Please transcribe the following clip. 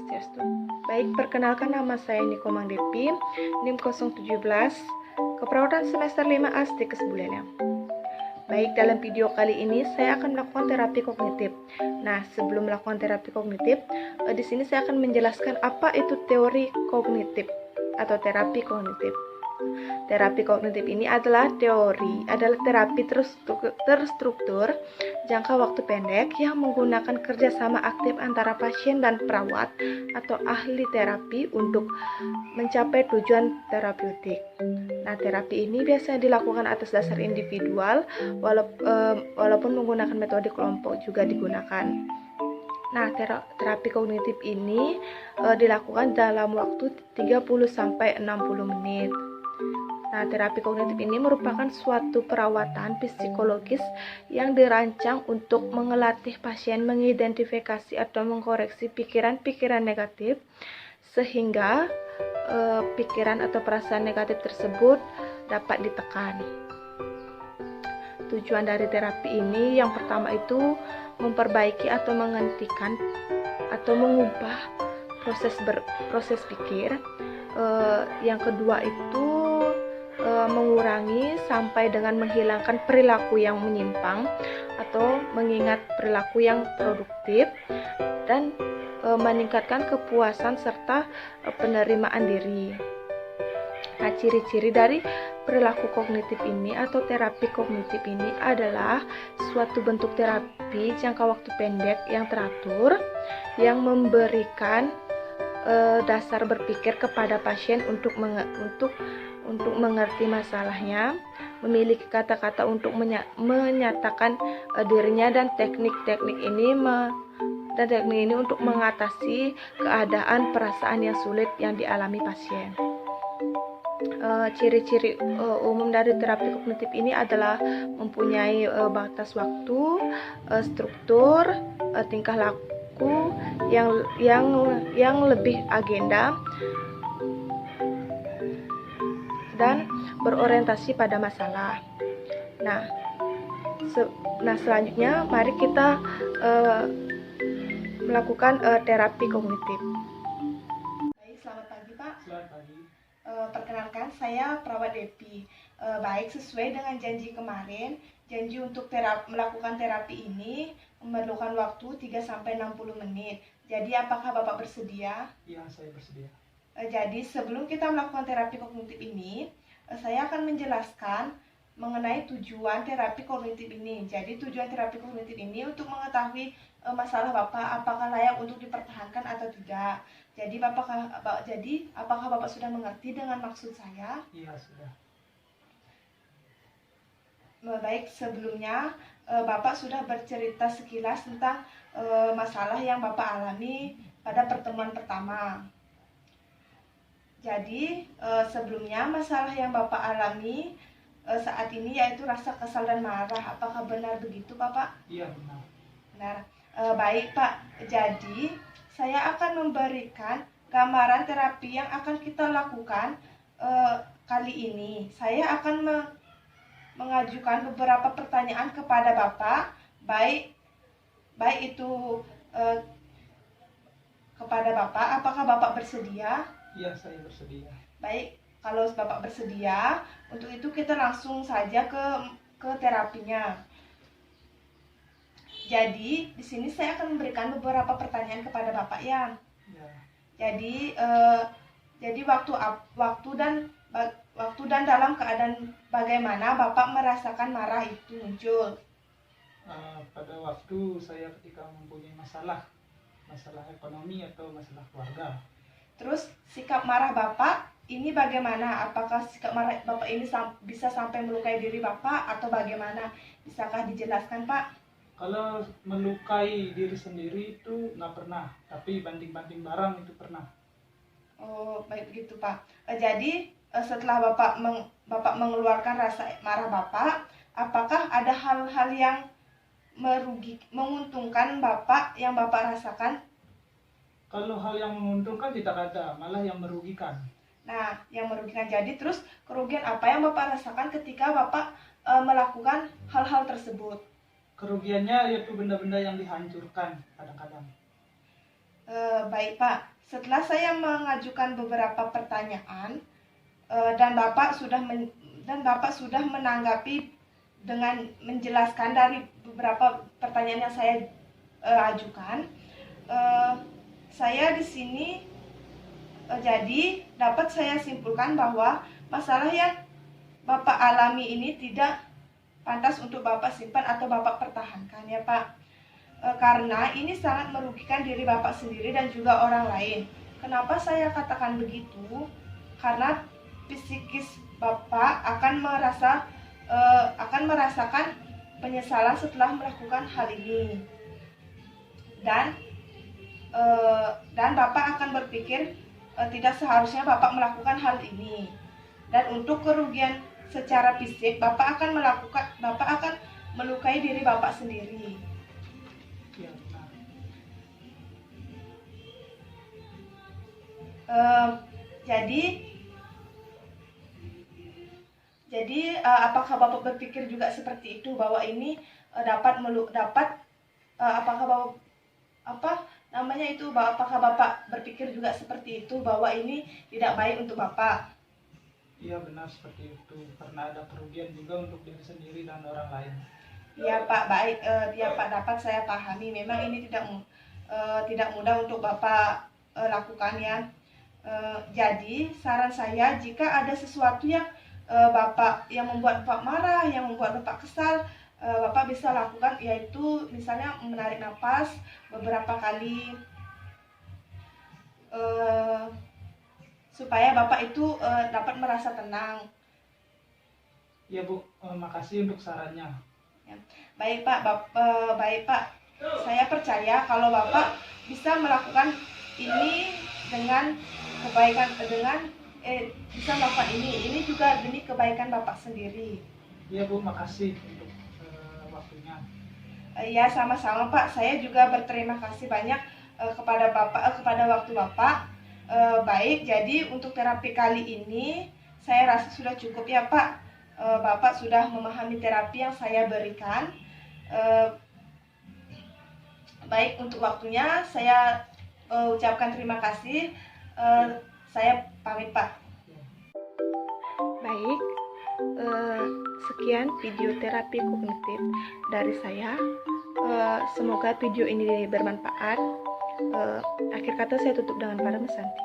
Swastiastu. Baik, perkenalkan nama saya Niko Mangdepi, NIM 017, keperawatan semester 5A Stikes Buleleng. Baik, dalam video kali ini saya akan melakukan terapi kognitif. Nah, sebelum melakukan terapi kognitif, di sini saya akan menjelaskan apa itu teori kognitif atau terapi kognitif. Terapi kognitif ini adalah terapi terstruktur jangka waktu pendek yang menggunakan kerjasama aktif antara pasien dan perawat atau ahli terapi untuk mencapai tujuan terapeutik. Nah, terapi ini biasanya dilakukan atas dasar individual, walaupun menggunakan metode kelompok juga digunakan. Nah, terapi kognitif ini dilakukan dalam waktu 30-60 menit. Nah, terapi kognitif ini merupakan suatu perawatan psikologis yang dirancang untuk mengelatih pasien mengidentifikasi atau mengkoreksi pikiran-pikiran negatif sehingga pikiran atau perasaan negatif tersebut dapat ditekan. Tujuan dari terapi ini yang pertama itu memperbaiki atau menghentikan atau mengubah proses pikir. Yang kedua itu mengurangi sampai dengan menghilangkan perilaku yang menyimpang atau mengingat perilaku yang produktif dan meningkatkan kepuasan serta penerimaan diri. Nah, ciri-ciri dari perilaku kognitif ini atau terapi kognitif ini adalah suatu bentuk terapi jangka waktu pendek yang teratur yang memberikan dasar berpikir kepada pasien untuk mengerti masalahnya, memiliki kata-kata untuk menyatakan dirinya dan teknik-teknik ini untuk mengatasi keadaan perasaan yang sulit yang dialami pasien. Ciri-ciri umum dari terapi kognitif ini adalah mempunyai batas waktu, struktur, tingkah laku yang lebih agenda dan berorientasi pada masalah. Nah, selanjutnya mari kita melakukan terapi kognitif. Baik, selamat pagi Pak. Selamat pagi. Perkenalkan, saya perawat Depi. Baik, sesuai dengan janji kemarin, janji untuk melakukan terapi ini memerlukan waktu 3-60 menit. Jadi apakah Bapak bersedia? Iya, saya bersedia. Jadi sebelum kita melakukan terapi kognitif ini, saya akan menjelaskan mengenai tujuan terapi kognitif ini. Jadi tujuan terapi kognitif ini untuk mengetahui masalah Bapak apakah layak untuk dipertahankan atau tidak. Jadi apakah Bapak sudah mengerti dengan maksud saya? Iya, sudah. Baik, sebelumnya Bapak sudah bercerita sekilas tentang masalah yang Bapak alami pada pertemuan pertama. Jadi sebelumnya masalah yang Bapak alami saat ini yaitu rasa kesal dan marah. Apakah benar begitu, Bapak? Iya, benar. Benar. Baik, Pak. Jadi saya akan memberikan gambaran terapi yang akan kita lakukan kali ini. Saya akan mengajukan beberapa pertanyaan kepada Bapak, baik itu kepada Bapak. Apakah Bapak bersedia? Iya, saya bersedia. Baik, kalau Bapak bersedia, untuk itu kita langsung saja ke terapinya. Jadi, di sini saya akan memberikan beberapa pertanyaan kepada Bapak ya. Ya. Jadi waktu dan dalam keadaan bagaimana Bapak merasakan marah itu muncul? Pada waktu saya ketika mempunyai masalah ekonomi atau masalah keluarga. Terus sikap marah Bapak ini bagaimana? Apakah sikap marah Bapak ini bisa sampai melukai diri Bapak atau bagaimana? Bisakah dijelaskan, Pak? Kalau melukai diri sendiri itu nggak pernah, tapi banting-banting barang itu pernah. Oh, baik begitu, Pak. Jadi setelah Bapak mengeluarkan rasa marah Bapak, apakah ada hal-hal yang menguntungkan Bapak yang Bapak rasakan? Kalau hal yang menguntungkan tidak ada, malah yang merugikan. Nah, yang merugikan. Jadi terus kerugian apa yang Bapak rasakan ketika Bapak melakukan hal-hal tersebut? Kerugiannya yaitu benda-benda yang dihancurkan kadang-kadang. Baik Pak, setelah saya mengajukan beberapa pertanyaan dan Bapak sudah menanggapi dengan menjelaskan dari beberapa pertanyaan yang saya ajukan, saya di sini jadi dapat saya simpulkan bahwa masalah yang Bapak alami ini tidak pantas untuk Bapak simpan atau Bapak pertahankan ya Pak. Karena ini sangat merugikan diri Bapak sendiri dan juga orang lain. Kenapa saya katakan begitu? Karena psikis Bapak akan merasakan penyesalan setelah melakukan hal ini. Dan Bapak akan berpikir tidak seharusnya Bapak melakukan hal ini. Dan untuk kerugian secara fisik, Bapak akan melukai diri Bapak sendiri. Ya, benar. Jadi apakah Bapak berpikir juga seperti itu bahwa ini apakah Bapak berpikir juga seperti itu bahwa ini tidak baik untuk Bapak? Iya, benar seperti itu. Karena ada kerugian juga untuk diri sendiri dan orang lain. Ya Pak, baik. Ya Pak, dapat saya pahami. Memang ini tidak mudah untuk Bapak lakukan ya. Jadi saran saya, jika ada sesuatu yang membuat Bapak marah, yang membuat Bapak kesal, Bapak bisa lakukan, yaitu misalnya menarik nafas beberapa kali supaya Bapak itu dapat merasa tenang. Ya Bu, makasih untuk sarannya. Ya. Baik Pak, saya percaya kalau Bapak bisa melakukan ini dengan kebaikan, bisa melakukan ini juga demi kebaikan Bapak sendiri. Iya Bu, makasih untuk waktunya. Ya, sama-sama Pak. Saya juga berterima kasih banyak kepada Bapak, kepada waktu Bapak. Baik, jadi untuk terapi kali ini saya rasa sudah cukup ya Pak. Bapak sudah memahami terapi yang saya berikan. Baik, untuk waktunya saya ucapkan terima kasih. Saya pamit Pak. Baik, sekian video terapi kognitif dari saya. Semoga video ini bermanfaat. Akhir kata saya tutup dengan para mesanti.